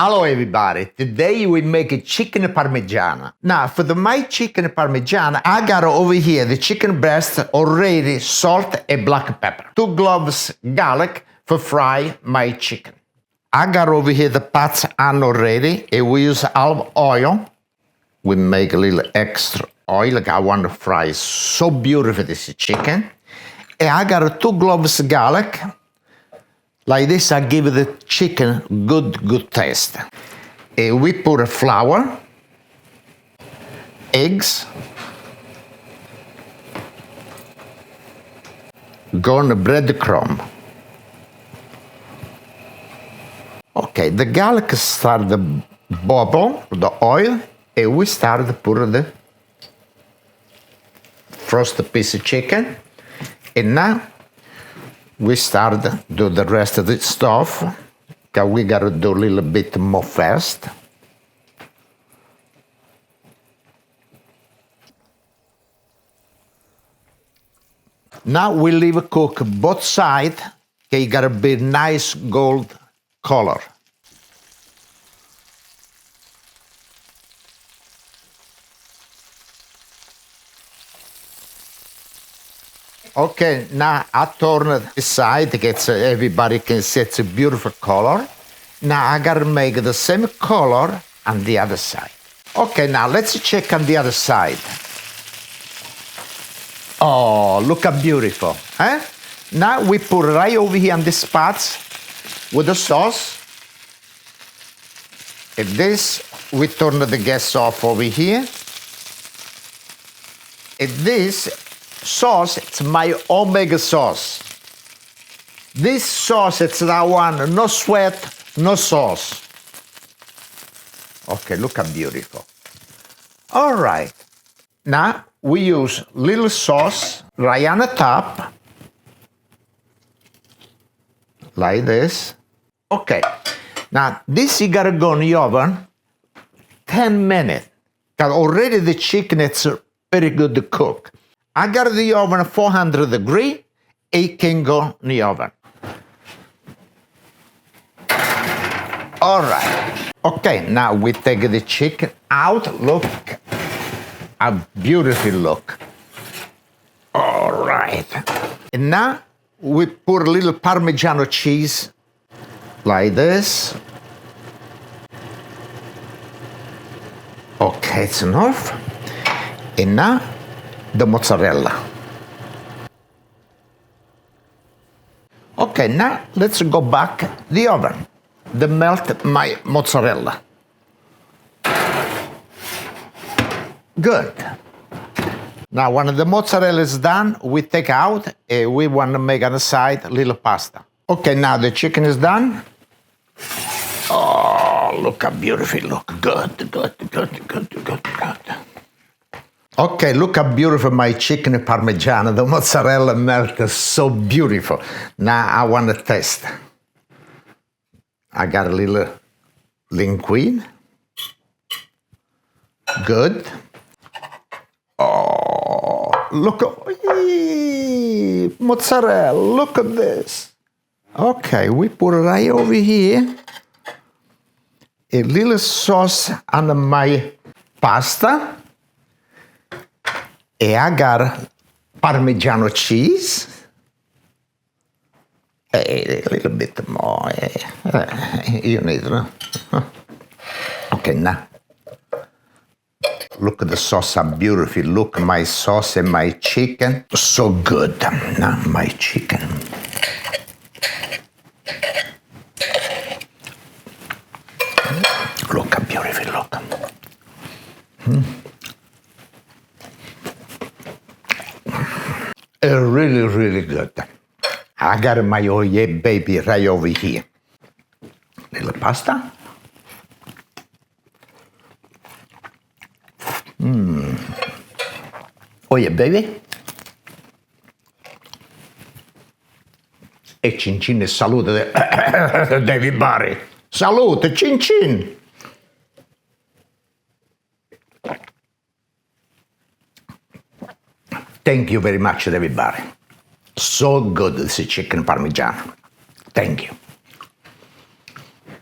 Hello everybody, today we make a chicken parmigiana. Now for my chicken parmigiana, I got over here the chicken breast already salt and black pepper. 2 cloves garlic for fry my chicken. I got over here the pots on already and we use olive oil. We make a little extra oil, like I want to fry so beautiful this chicken. And I got 2 cloves garlic. Like this, I give the chicken good taste. And we put flour, eggs, go on the breadcrumb. Okay, the garlic start to bubble, the oil, and we start to put the first piece of chicken. And now we start to do the rest of the stuff, because we got to do a little bit more fast. Now we leave it cook both sides, okay, you got to be nice gold color. Okay, now I turn the side so everybody can see it's a beautiful color. Now I gotta make the same color on the other side. Okay, now let's check on the other side. Oh, look how beautiful, huh? Now we put right over here on this spots with the sauce. And this, we turn the gas off over here. And this sauce, it's my omega sauce. This sauce, it's that one, no sweat, no sauce. Okay, look how beautiful. All right. Now we use little sauce right on the top, like this. Okay. Now this you gotta go in the oven 10 minutes. Because already the chicken, it's very good to cook. I got the oven at 400 degrees, it can go in the oven. All right. Okay, now we take the chicken out. Look how beautiful it look. All right. And now we put a little Parmigiano cheese like this. Okay, it's enough. And now the mozzarella. Okay, now let's go back the oven. To melt my mozzarella. Good. Now when the mozzarella is done, we take out and we want to make on the side a little pasta. Okay, now the chicken is done. Oh, look how beautiful it looks. Good. Okay, look how beautiful my chicken parmigiana. The mozzarella melted so beautiful. Now I want to taste. I got a little linguine. Good. Oh, look at mozzarella. Look at this. Okay, we put it right over here. A little sauce on my pasta. And I got Parmigiano cheese. A little bit more. You need it. Okay, now. Look at the sauce, how beautiful. Look, my sauce and my chicken. So good. Now, my chicken. Look how beautiful, look. Really good. I got my oye baby right over here. Little pasta. Oye baby. E cin cin e salute David Barry. Salute, cin cin. Thank you very much, everybody. So good, this chicken parmigiano. Thank you.